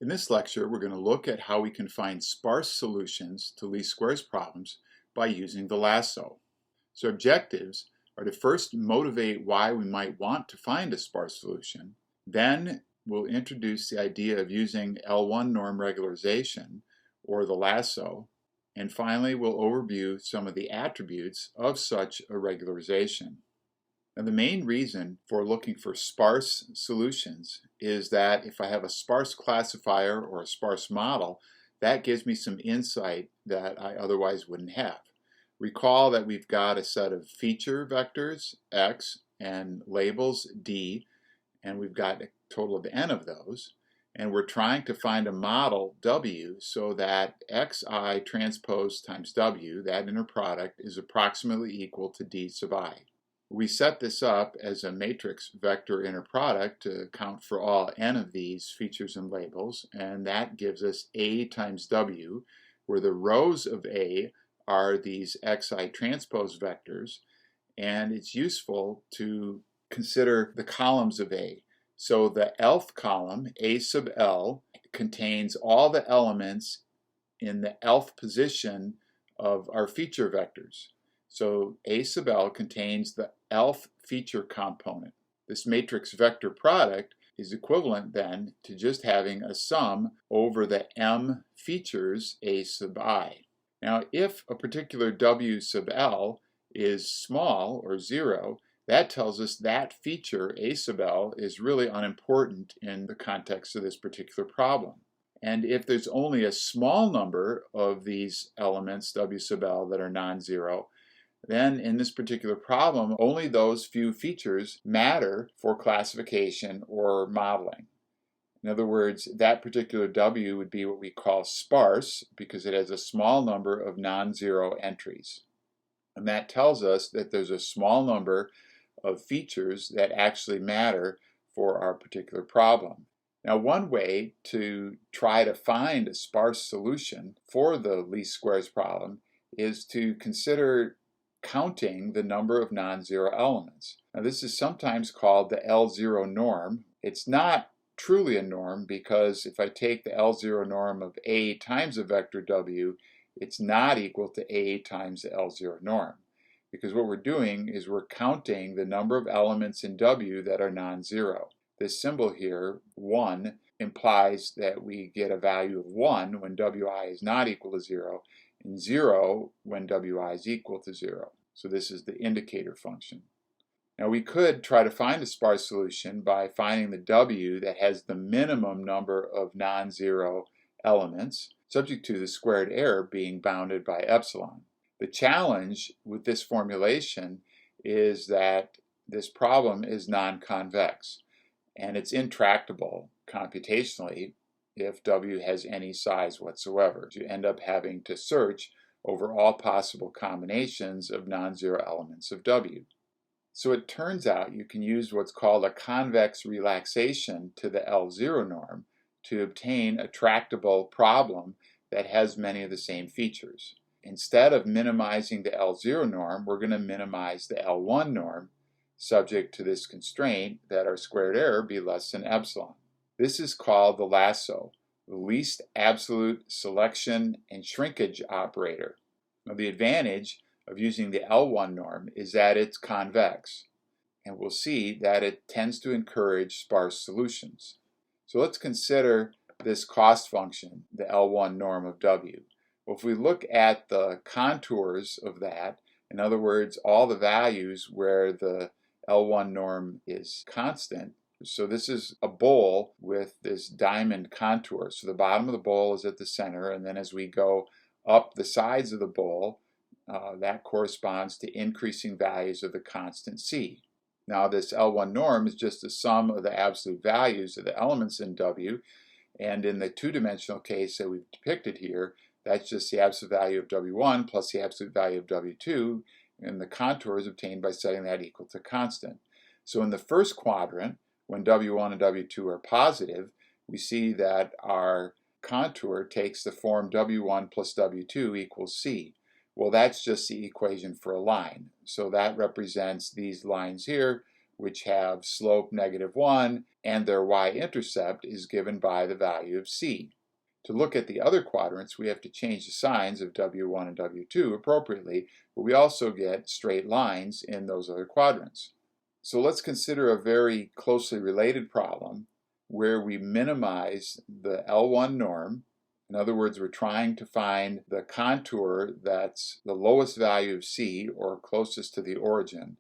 In this lecture, we're going to look at how we can find sparse solutions to least squares problems by using the lasso. So objectives are to first motivate why we might want to find a sparse solution. Then we'll introduce the idea of using L1 norm regularization, or the lasso. And finally, we'll overview some of the attributes of such a regularization. Now, the main reason for looking for sparse solutions is that if I have a sparse classifier or a sparse model, that gives me some insight that I otherwise wouldn't have. Recall that we've got a set of feature vectors, x, and labels, d, and we've got a total of n of those. And we're trying to find a model, w, so that xi transpose times w, that inner product, is approximately equal to d sub I. We set this up as a matrix vector inner product to account for all n of these features and labels, and that gives us A times W, where the rows of A are these xi transpose vectors, and it's useful to consider the columns of A. So the lth column, A sub L, contains all the elements in the lth position of our feature vectors. So A sub L contains the lth feature component. This matrix vector product is equivalent then to just having a sum over the m features A sub I. Now, if a particular W sub L is small or 0, that tells us that feature A sub L is really unimportant in the context of this particular problem. And if there's only a small number of these elements, W sub L, that are non-zero, then in this particular problem, only those few features matter for classification or modeling. In other words, that particular W would be what we call sparse because it has a small number of non-zero entries. And that tells us that there's a small number of features that actually matter for our particular problem. Now, one way to try to find a sparse solution for the least squares problem is to consider counting the number of non-zero elements. Now, this is sometimes called the L0 norm. It's not truly a norm because if I take the L0 norm of A times a vector W, it's not equal to A times the L0 norm. Because what we're doing is we're counting the number of elements in W that are non-zero. This symbol here, 1, implies that we get a value of 1 when Wi is not equal to 0, and 0 when Wi is equal to 0. So this is the indicator function. Now we could try to find a sparse solution by finding the W that has the minimum number of non-zero elements, subject to the squared error being bounded by epsilon. The challenge with this formulation is that this problem is non-convex, and it's intractable computationally if W has any size whatsoever. You end up having to search over all possible combinations of non-zero elements of W. So it turns out you can use what's called a convex relaxation to the L0 norm to obtain a tractable problem that has many of the same features. Instead of minimizing the L0 norm, we're going to minimize the L1 norm, subject to this constraint that our squared error be less than epsilon. This is called the LASSO, the least absolute selection and shrinkage operator. Now, the advantage of using the L1 norm is that it's convex, and we'll see that it tends to encourage sparse solutions. So let's consider this cost function, the L1 norm of W. Well, if we look at the contours of that, in other words, all the values where the L1 norm is constant, so this is a bowl with this diamond contour. So the bottom of the bowl is at the center, and then as we go up the sides of the bowl, that corresponds to increasing values of the constant C. Now this L1 norm is just the sum of the absolute values of the elements in W, and in the two-dimensional case that we've depicted here, that's just the absolute value of W1 plus the absolute value of W2, and the contour is obtained by setting that equal to constant. So in the first quadrant, when W1 and W2 are positive, we see that our contour takes the form W1 plus W2 equals C. Well, that's just the equation for a line. So that represents these lines here, which have slope -1, and their y-intercept is given by the value of c. To look at the other quadrants, we have to change the signs of W1 and W2 appropriately, but we also get straight lines in those other quadrants. So let's consider a very closely related problem where we minimize the L1 norm. In other words, we're trying to find the contour that's the lowest value of C, or closest to the origin,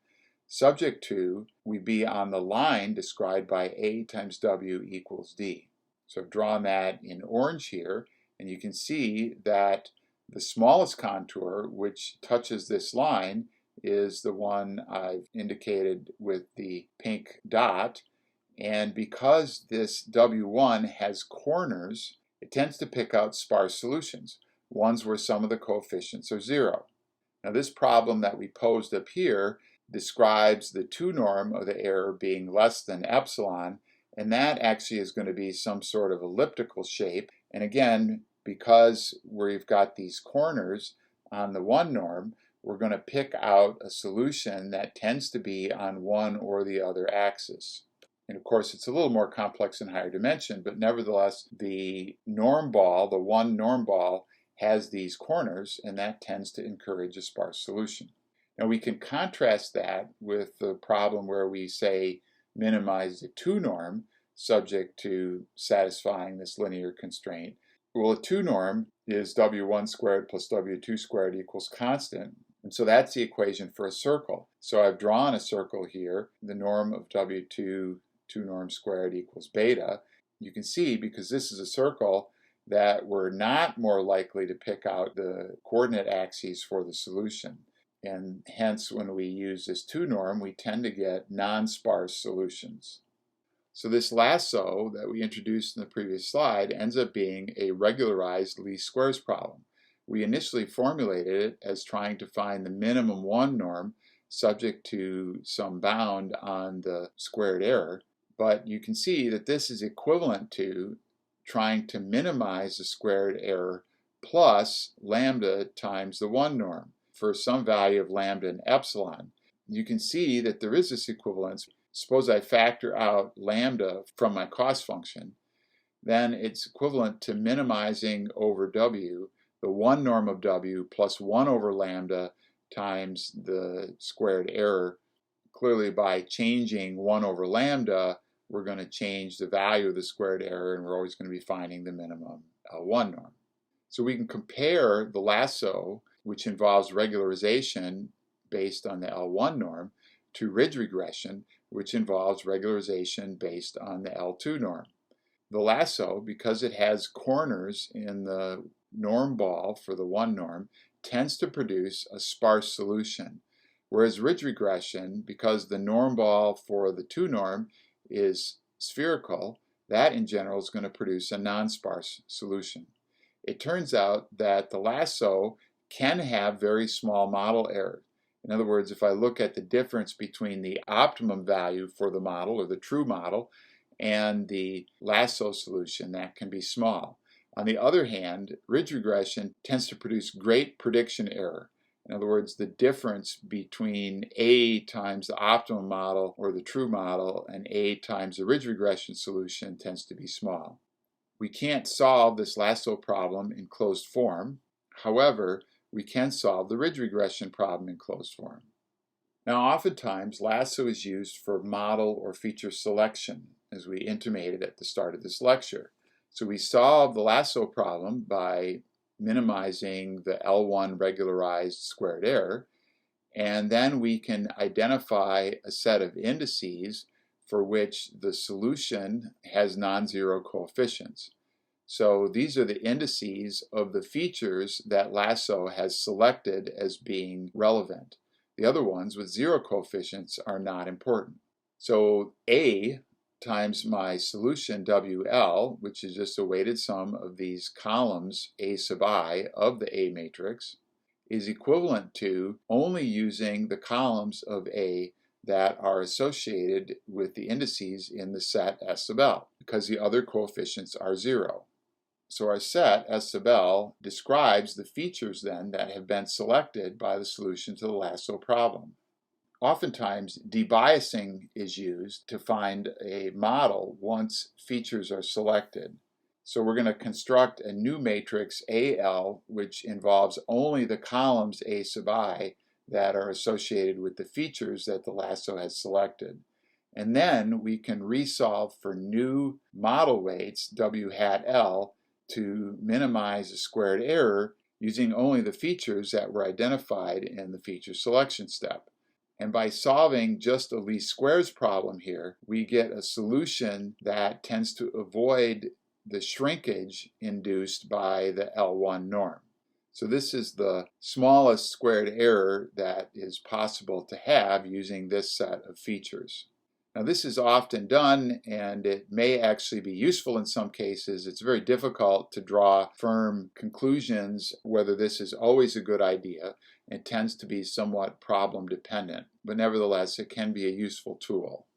subject to we be on the line described by A times W equals D. So I've drawn that in orange here, and you can see that the smallest contour, which touches this line, is the one I've indicated with the pink dot. And because this W1 has corners, it tends to pick out sparse solutions, ones where some of the coefficients are 0. Now this problem that we posed up here describes the 2 norm of the error being less than epsilon, and that actually is going to be some sort of elliptical shape. And again, because we've got these corners on the 1 norm, we're going to pick out a solution that tends to be on one or the other axis. And of course, it's a little more complex in higher dimension, but nevertheless, the norm ball, the 1 norm ball, has these corners, and that tends to encourage a sparse solution. Now we can contrast that with the problem where we say minimize the 2 norm subject to satisfying this linear constraint. Well, a 2 norm is W1 squared plus W2 squared equals constant. And so that's the equation for a circle. So I've drawn a circle here. The norm of W2, 2 norm squared equals beta. You can see, because this is a circle, that we're not more likely to pick out the coordinate axes for the solution. And hence, when we use this 2 norm, we tend to get non-sparse solutions. So this lasso that we introduced in the previous slide ends up being a regularized least squares problem. We initially formulated it as trying to find the minimum 1 norm subject to some bound on the squared error, but you can see that this is equivalent to trying to minimize the squared error plus lambda times the 1 norm for some value of lambda and epsilon. You can see that there is this equivalence. Suppose I factor out lambda from my cost function, then it's equivalent to minimizing over W the 1 norm of W plus 1 over lambda times the squared error. Clearly, by changing 1 over lambda, we're going to change the value of the squared error, and we're always going to be finding the minimum L1 norm. So we can compare the lasso, which involves regularization based on the L1 norm, to ridge regression, which involves regularization based on the L2 norm. The lasso, because it has corners in the norm ball for the 1 norm, tends to produce a sparse solution, whereas ridge regression, because the norm ball for the 2 norm is spherical, that in general is going to produce a non-sparse solution. It turns out that the lasso can have very small model error. In other words, if I look at the difference between the optimum value for the model, or the true model, and the lasso solution, that can be small. On the other hand, ridge regression tends to produce great prediction error. In other words, the difference between A times the optimum model or the true model and A times the ridge regression solution tends to be small. We can't solve this lasso problem in closed form. However, we can solve the ridge regression problem in closed form. Now, oftentimes, lasso is used for model or feature selection, as we intimated at the start of this lecture. So we solve the lasso problem by minimizing the L1 regularized squared error, and then we can identify a set of indices for which the solution has non-zero coefficients. So these are the indices of the features that lasso has selected as being relevant. The other ones with 0 coefficients are not important. So A times my solution WL, which is just a weighted sum of these columns A sub I of the A matrix, is equivalent to only using the columns of A that are associated with the indices in the set S sub L, because the other coefficients are 0. So our set S sub L describes the features then that have been selected by the solution to the lasso problem. Oftentimes, debiasing is used to find a model once features are selected. So we're going to construct a new matrix AL, which involves only the columns A sub I that are associated with the features that the lasso has selected. And then we can resolve for new model weights W hat L to minimize a squared error using only the features that were identified in the feature selection step. And by solving just a least squares problem here, we get a solution that tends to avoid the shrinkage induced by the L1 norm. So this is the smallest squared error that is possible to have using this set of features. Now this is often done, and it may actually be useful in some cases. It's very difficult to draw firm conclusions whether this is always a good idea. It tends to be somewhat problem dependent, but nevertheless it can be a useful tool.